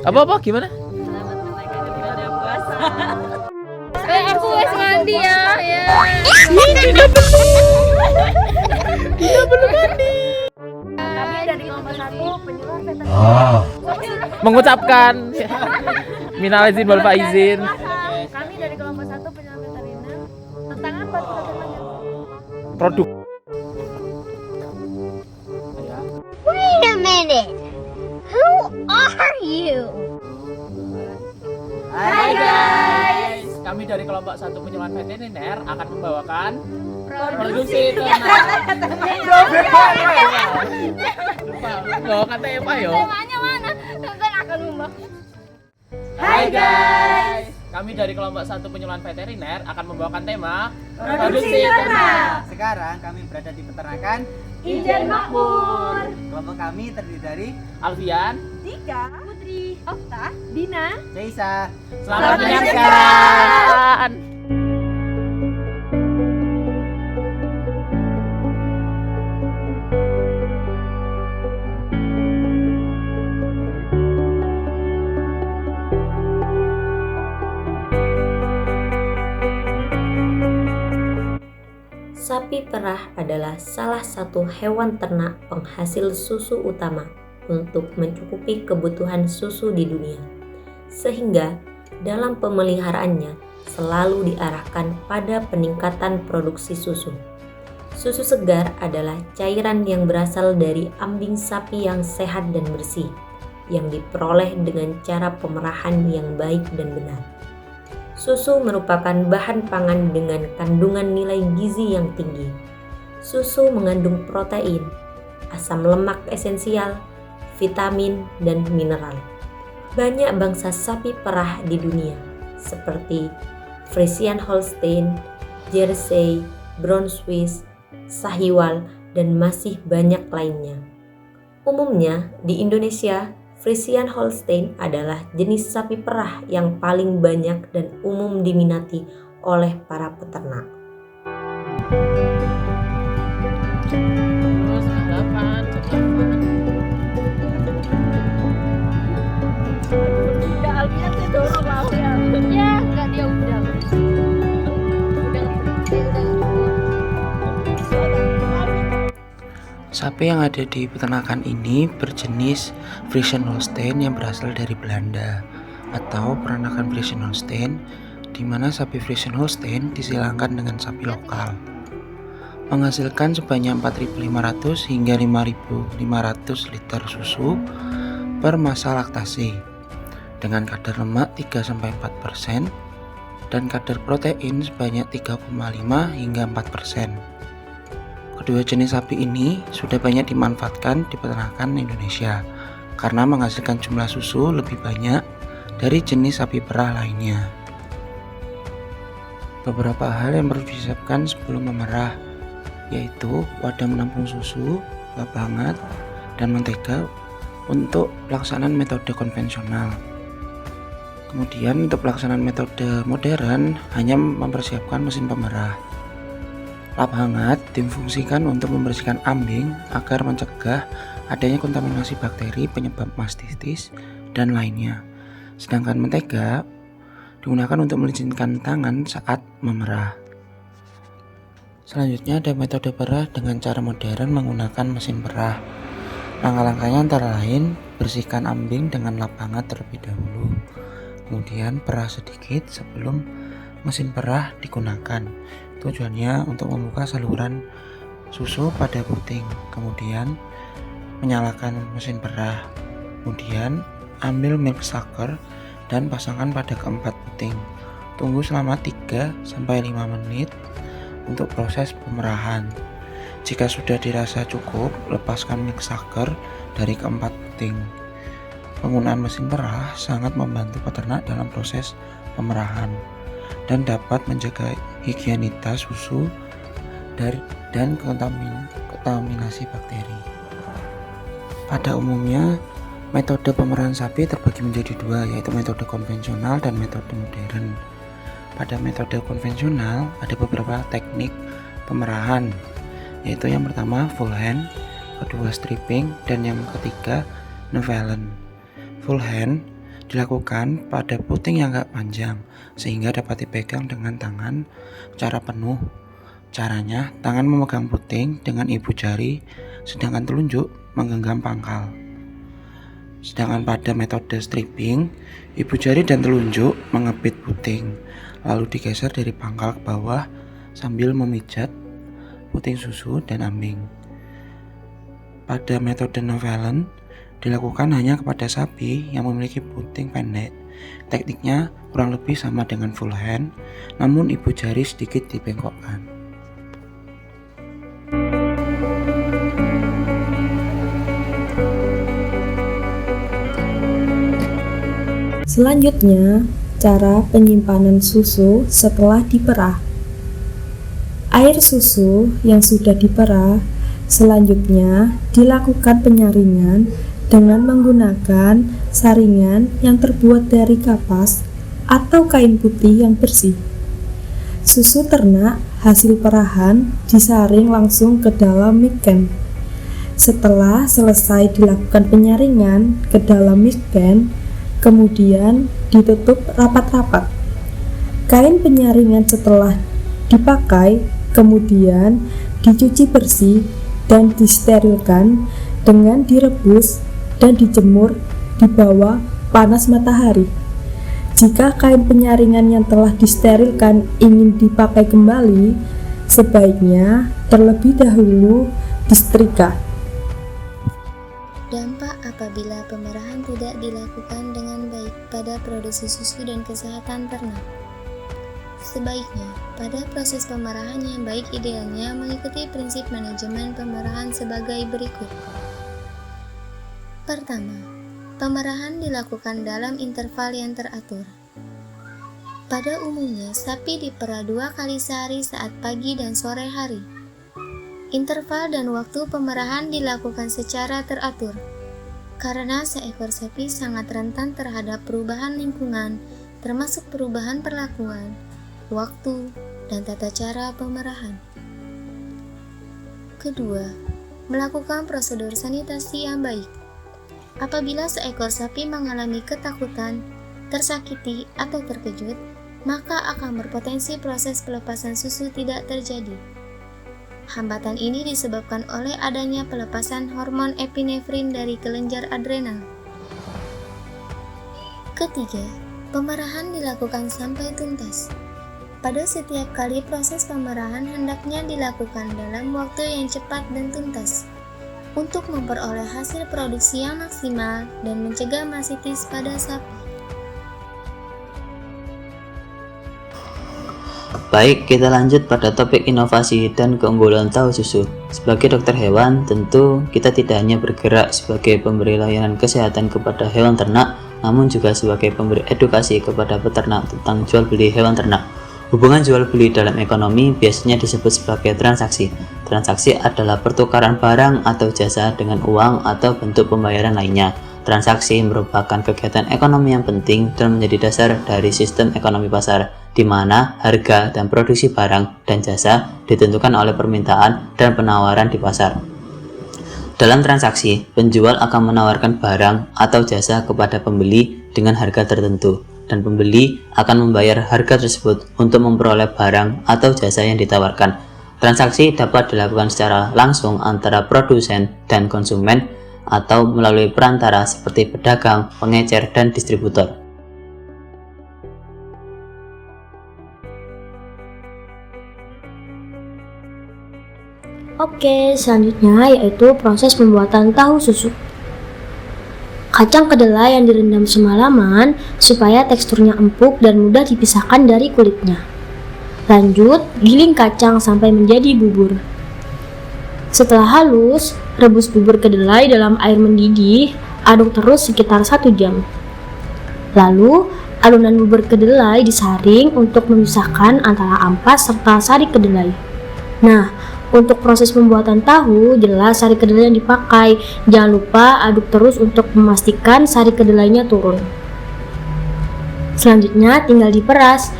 Apa gimana? Aku wes mandi ya. Dia belum mandi. Kami dari kelompok 1 penyuluhan veteriner. Mengucapkan minal izin wal faizin. Kami dari kelompok 1 penyuluhan veteriner. Tentang apa tuh temanya? Produk. Wait a minute. Who are you? Hai guys, kami dari kelompok 1 penyuluhan veteriner akan membawakan produksi ternak. Lupa tema yo. Temanya mana? Kan akan membawa. Hai guys, kami dari kelompok 1 penyuluhan veteriner akan membawakan tema produksi ternak. Sekarang kami berada di peternakan Ijen Makmur. Kelompok kami terdiri dari Alfian, Dika, Putri, Okta, Dina. Jaisa. selamat menyaksikan. Sapi perah adalah salah satu hewan ternak penghasil susu utama untuk mencukupi kebutuhan susu di dunia. Sehingga dalam pemeliharaannya selalu diarahkan pada peningkatan produksi susu. Susu segar adalah cairan yang berasal dari ambing sapi yang sehat dan bersih, yang diperoleh dengan cara pemerahan yang baik dan benar. Susu merupakan bahan pangan dengan kandungan nilai gizi yang tinggi. Susu mengandung protein, asam lemak esensial, vitamin, dan mineral. Banyak bangsa sapi perah di dunia, seperti Friesian Holstein, Jersey, Brown Swiss, Sahiwal, dan masih banyak lainnya. Umumnya di Indonesia, Friesian Holstein adalah jenis sapi perah yang paling banyak dan umum diminati oleh para peternak. Kak Alfian sih dorong mau ya. Ya, enggak dia udah. Sapi yang ada di peternakan ini berjenis Friesian Holstein yang berasal dari Belanda, atau peranakan Friesian Holstein, di mana sapi Friesian Holstein disilangkan dengan sapi lokal. Menghasilkan sebanyak 4.500 hingga 5.500 liter susu per masa laktasi, dengan kadar lemak 3-4% dan kadar protein sebanyak 3,5 hingga 4%. Kedua jenis sapi ini sudah banyak dimanfaatkan di peternakan Indonesia karena menghasilkan jumlah susu lebih banyak dari jenis sapi perah lainnya. Beberapa hal yang perlu disiapkan sebelum memerah, yaitu wadah menampung susu, lap hangat, dan mentega untuk pelaksanaan metode konvensional. Kemudian untuk pelaksanaan metode modern hanya mempersiapkan mesin pemerah. Lap hangat difungsikan untuk membersihkan ambing agar mencegah adanya kontaminasi bakteri penyebab mastitis dan lainnya. Sedangkan mentega digunakan untuk melicinkan tangan saat memerah. Selanjutnya ada metode perah dengan cara modern menggunakan mesin perah. Langkah-langkahnya antara lain bersihkan ambing dengan lap hangat terlebih dahulu. Kemudian perah sedikit sebelum mesin perah digunakan. Tujuannya untuk membuka saluran susu pada puting. Kemudian menyalakan mesin perah. Kemudian ambil milk sucker dan pasangkan pada keempat puting. Tunggu selama 3-5 menit untuk proses pemerahan. Jika sudah dirasa cukup, lepaskan milk sucker dari keempat puting. Penggunaan mesin perah sangat membantu peternak dalam proses pemerahan dan dapat menjaga higienitas susu dan kontaminasi bakteri. Pada umumnya, metode pemerahan sapi terbagi menjadi dua, yaitu metode konvensional dan metode modern. Pada metode konvensional ada beberapa teknik pemerahan, yaitu yang pertama full hand, kedua stripping, dan yang ketiga novellen. Full hand dilakukan pada puting yang agak panjang sehingga dapat dipegang dengan tangan secara penuh. Caranya, tangan memegang puting dengan ibu jari, sedangkan telunjuk menggenggam pangkal. Sedangkan pada metode stripping, ibu jari dan telunjuk mengepit puting, lalu digeser dari pangkal ke bawah sambil memijat puting susu dan ambing. Pada metode novellen, dilakukan hanya kepada sapi yang memiliki puting pendek. Tekniknya kurang lebih sama dengan full hand, namun ibu jari sedikit dibengkokkan. Selanjutnya, cara penyimpanan susu setelah diperah. Air susu yang sudah diperah selanjutnya dilakukan penyaringan dengan menggunakan saringan yang terbuat dari kapas atau kain putih yang bersih. Susu ternak hasil perahan disaring langsung ke dalam miken. Setelah selesai dilakukan penyaringan ke dalam miken, kemudian ditutup rapat-rapat. Kain penyaringan setelah dipakai kemudian dicuci bersih dan disterilkan dengan direbus dan dijemur di bawah panas matahari. Jika kain penyaringan yang telah disterilkan ingin dipakai kembali, sebaiknya terlebih dahulu disetrika. Dampak apabila pemerahan tidak dilakukan dengan baik pada produksi susu dan kesehatan ternak. Sebaiknya, pada proses pemerahan yang baik idealnya mengikuti prinsip manajemen pemerahan sebagai berikut. Pertama, pemerahan dilakukan dalam interval yang teratur. Pada umumnya, sapi diperah 2 kali sehari saat pagi dan sore hari. Interval dan waktu pemerahan dilakukan secara teratur, karena seekor sapi sangat rentan terhadap perubahan lingkungan, termasuk perubahan perlakuan, waktu, dan tata cara pemerahan. Kedua, melakukan prosedur sanitasi yang baik. Apabila seekor sapi mengalami ketakutan, tersakiti, atau terkejut, maka akan berpotensi proses pelepasan susu tidak terjadi. Hambatan ini disebabkan oleh adanya pelepasan hormon epinefrin dari kelenjar adrenal. Ketiga, pemerahan dilakukan sampai tuntas. Pada setiap kali proses pemerahan hendaknya dilakukan dalam waktu yang cepat dan tuntas untuk memperoleh hasil produksi yang maksimal dan mencegah masitis pada sapi. Baik, kita lanjut pada topik inovasi dan keunggulan tahu susu. Sebagai dokter hewan, tentu kita tidak hanya bergerak sebagai pemberi layanan kesehatan kepada hewan ternak, namun juga sebagai pemberi edukasi kepada peternak tentang jual beli hewan ternak. Hubungan jual beli dalam ekonomi biasanya disebut sebagai transaksi. Transaksi adalah pertukaran barang atau jasa dengan uang atau bentuk pembayaran lainnya. Transaksi merupakan kegiatan ekonomi yang penting dan menjadi dasar dari sistem ekonomi pasar, di mana harga dan produksi barang dan jasa ditentukan oleh permintaan dan penawaran di pasar. Dalam transaksi, penjual akan menawarkan barang atau jasa kepada pembeli dengan harga tertentu, dan pembeli akan membayar harga tersebut untuk memperoleh barang atau jasa yang ditawarkan. Transaksi dapat dilakukan secara langsung antara produsen dan konsumen, atau melalui perantara seperti pedagang, pengecer, dan distributor. Oke, selanjutnya yaitu proses pembuatan tahu susu. Kacang kedelai yang direndam semalaman supaya teksturnya empuk dan mudah dipisahkan dari kulitnya. Lanjut, giling kacang sampai menjadi bubur. Setelah halus, rebus bubur kedelai dalam air mendidih, aduk terus sekitar 1 jam. Lalu, adonan bubur kedelai disaring untuk memisahkan antara ampas serta sari kedelai. Nah, untuk proses pembuatan tahu, jelas sari kedelai yang dipakai. Jangan lupa aduk terus untuk memastikan sari kedelainya turun. Selanjutnya tinggal diperas.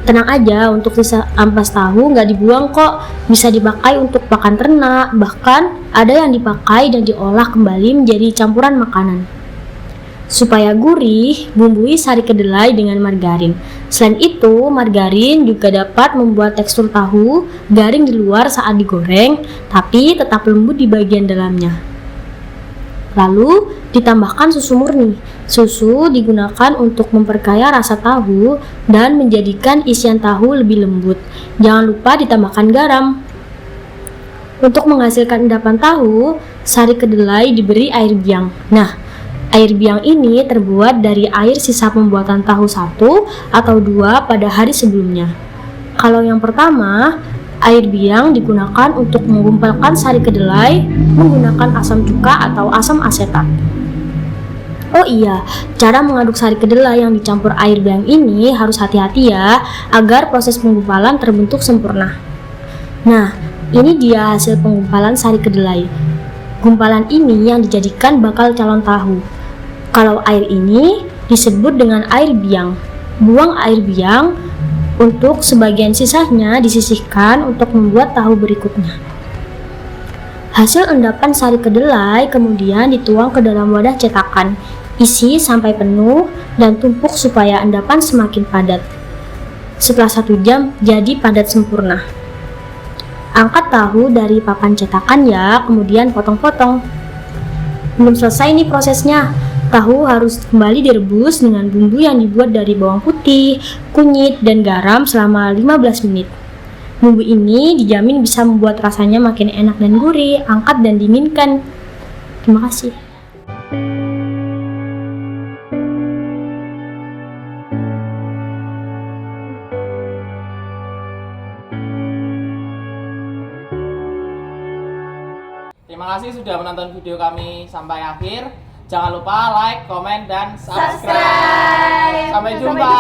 Tenang aja, untuk sisa ampas tahu nggak dibuang kok, bisa dipakai untuk pakan ternak, bahkan ada yang dipakai dan diolah kembali menjadi campuran makanan. Supaya gurih, bumbui sari kedelai dengan margarin. Selain itu, margarin juga dapat membuat tekstur tahu garing di luar saat digoreng, tapi tetap lembut di bagian dalamnya. Lalu ditambahkan susu murni. Susu digunakan untuk memperkaya rasa tahu dan menjadikan isian tahu lebih lembut. Jangan lupa ditambahkan garam. Untuk menghasilkan endapan tahu, sari kedelai diberi air biang. Nah, air biang ini terbuat dari air sisa pembuatan tahu 1 atau 2 pada hari sebelumnya. Kalau yang pertama, air biang digunakan untuk menggumpalkan sari kedelai menggunakan asam cuka atau asam asetat. Oh iya, cara mengaduk sari kedelai yang dicampur air biang ini harus hati-hati ya, agar proses penggumpalan terbentuk sempurna. Nah, ini dia hasil penggumpalan sari kedelai. Gumpalan ini yang dijadikan bakal calon tahu. Kalau air ini disebut dengan air biang. Buang air biang, untuk sebagian sisanya disisihkan untuk membuat tahu berikutnya. Hasil endapan sari kedelai kemudian dituang ke dalam wadah cetakan. Isi sampai penuh dan tumpuk supaya endapan semakin padat. Setelah 1 jam jadi padat sempurna. Angkat tahu dari papan cetakan ya, kemudian potong-potong. Belum selesai nih prosesnya. Tahu harus kembali direbus dengan bumbu yang dibuat dari bawang putih, kunyit, dan garam selama 15 menit. Bumbu ini dijamin bisa membuat rasanya makin enak dan gurih. Angkat dan dinginkan. Terima kasih. Terima kasih sudah menonton video kami sampai akhir. Jangan lupa like, komen, dan subscribe. Sampai jumpa.